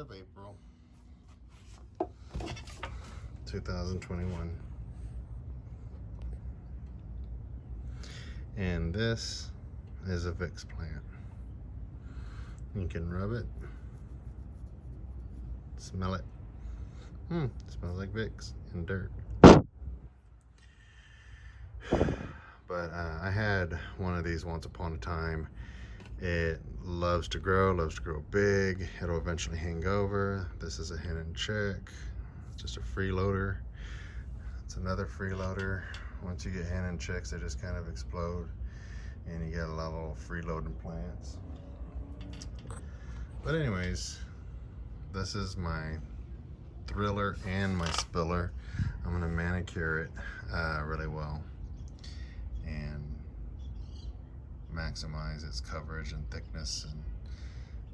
of April 2021. And this is a Vicks plant. You can rub it, smell it. Smells like Vicks and dirt. But I had one of these once upon a time. It loves to grow big. It'll eventually hang over. This is a hen and chick. It's just a freeloader. It's another freeloader. Once you get hen and chicks, they just kind of explode, and you get a lot of little freeloading plants. But anyways, this is my thriller and my spiller. I'm gonna manicure it really well and maximize its coverage and thickness and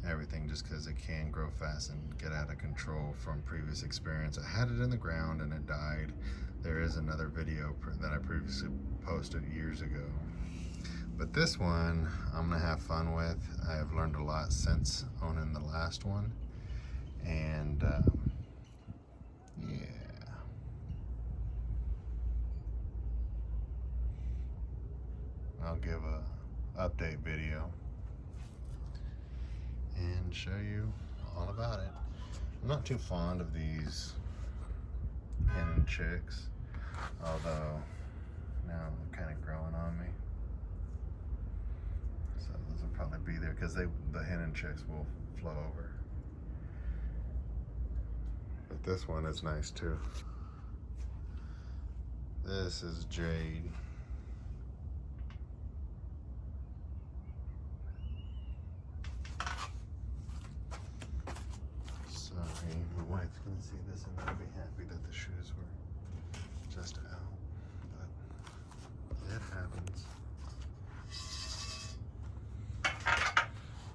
everything, just because it can grow fast and get out of control from previous experience. I had it in the ground and it died. There is another video that I previously posted years ago. But this one I'm gonna have fun with. I have learned a lot since owning the last one. And yeah. I'll give a update video and show you all about it. I'm not too fond of these hen and chicks, although now they're kind of growing on me. So those will probably be there because the hen and chicks will flow over. But this one is nice too. This is Jade. Sorry, my wife's gonna see this and I'll be happy that the shoes were just out, but it happens.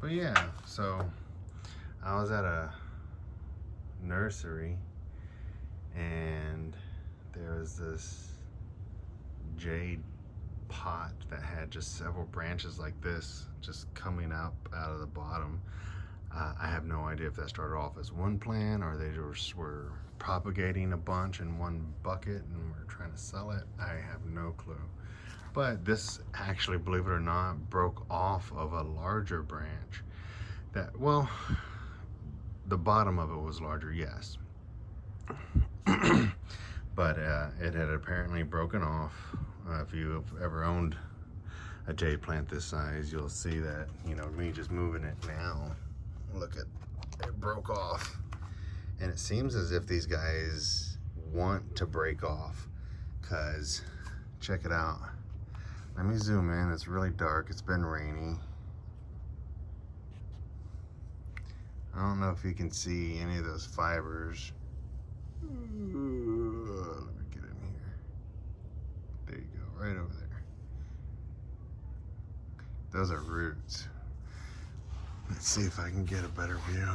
But yeah, so I was at a nursery and there was this jade pot that had just several branches like this just coming up out of the bottom. I have no idea if that started off as one plant or they just were propagating a bunch in one bucket and were trying to sell it. I have no clue. But this actually, believe it or not, broke off of a larger branch. That, well, the bottom of it was larger, yes. But it had apparently broken off. If you've ever owned a jade plant this size, you'll see that, you know, me just moving it now, look at it, broke off. And it seems as if these guys want to break off, because check it out. Let me zoom in. It's really dark. It's been rainy. I don't know if you can see any of those fibers. Let me get in here. There you go, right over there. Those are roots. Let's see if I can get a better view.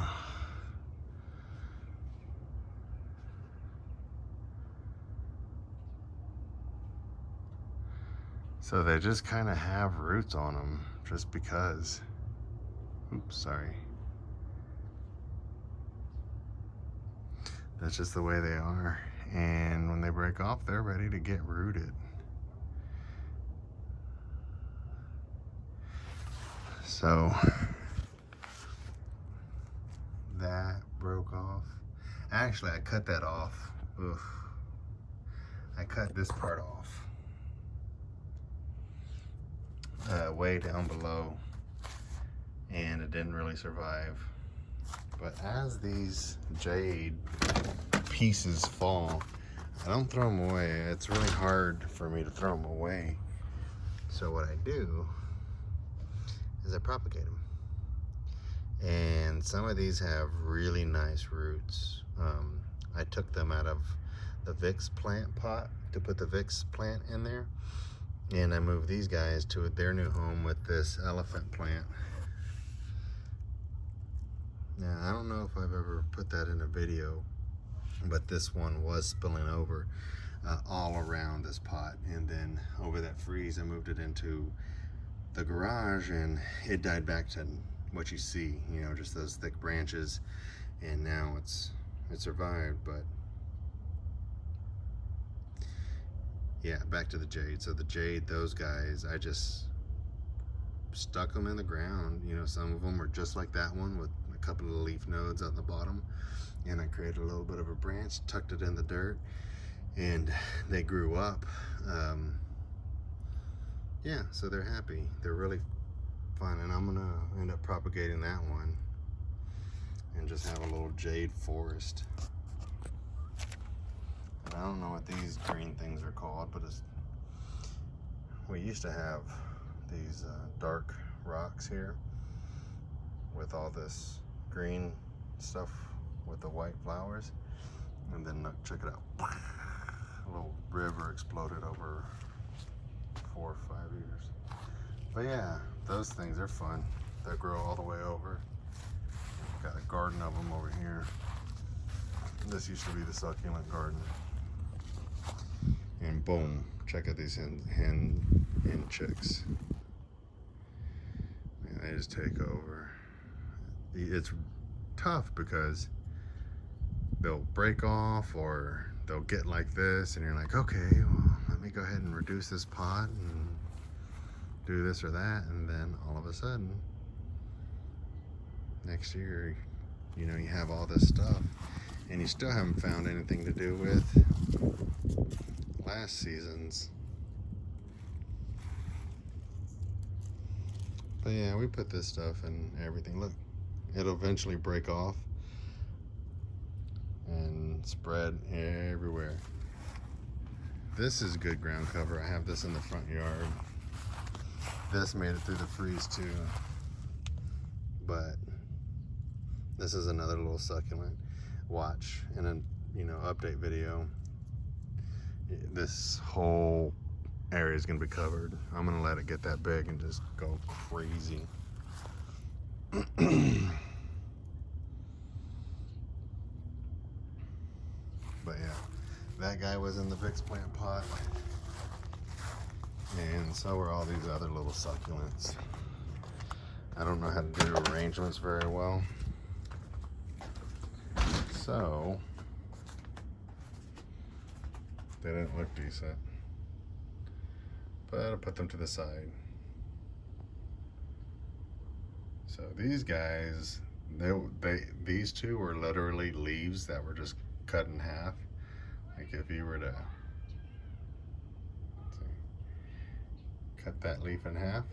So they just kind of have roots on them just because. Oops, sorry. That's just the way they are. And when they break off, they're ready to get rooted. So that broke off. Actually, I cut that off. Oof. I cut this part off. Way down below, and it didn't really survive. But as these jade pieces fall, I don't throw them away. It's really hard for me to throw them away. So what I do is I propagate them. And some of these have really nice roots. I took them out of the Vicks plant pot to put the Vicks plant in there. And I moved these guys to their new home with this elephant plant. Now, I don't know if I've ever put that in a video, but this one was spilling over all around this pot. And then over that freeze, I moved it into the garage and it died back to what you see, you know, just those thick branches. and now it survived. But yeah, back to the jade. So the jade, those guys, I just stuck them in the ground. You know, some of them were just like that one with a couple of leaf nodes on the bottom, and I created a little bit of a branch, tucked it in the dirt, and they grew up. Yeah, so they're happy. They're really fun, and I'm gonna end up propagating that one and just have a little jade forest. And I don't know what these green things are called, but we used to have these dark rocks here with all this green stuff with the white flowers, and then look, check it out, a little river exploded over 4 or 5 years. But yeah, those things are fun. They grow all the way over. Got a garden of them over here. This used to be the succulent garden. And boom, check out these hen chicks. Man, they just take over. It's tough because they'll break off or they'll get like this, and you're like, okay, well, let me go ahead and reduce this pot and do this or that, and then all of a sudden next year, you know, you have all this stuff and you still haven't found anything to do with last season's. But yeah, we put this stuff and everything. Look, it'll eventually break off and spread everywhere. This is good ground cover. I have this in the front yard. This made it through the freeze too. But this is another little succulent. Watch in a, you know, update video. This whole area is gonna be covered. I'm gonna let it get that big and just go crazy. But yeah, that guy was in the Vicks plant pot, and so were all these other little succulents. I don't know how to do arrangements very well, so they didn't look decent, but I'll put them to the side. So these guys, these two were literally leaves that were just cut in half. Like if you were to cut that leaf in half,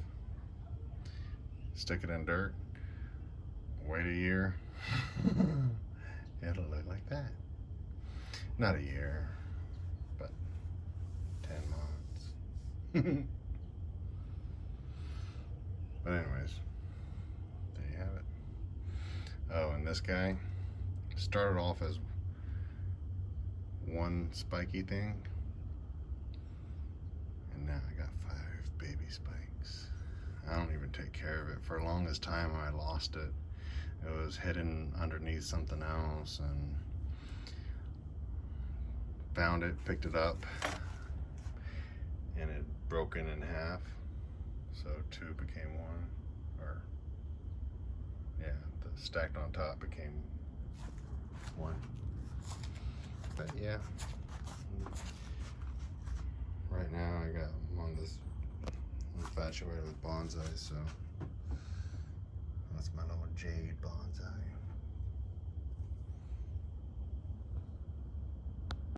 stick it in dirt, wait a year, it'll look like that. Not a year, but 10 months. But anyways, there you have it. Oh, and this guy started off as one spiky thing, and now I got 5 baby spikes. I don't even take care of it. For the longest time I lost it. It was hidden underneath something else, and found it, picked it up, and it broken in half. So 2 became 1, or yeah, the stacked on top became 1. But yeah, right now I'm on this infatuated with bonsai, so that's my little jade bonsai.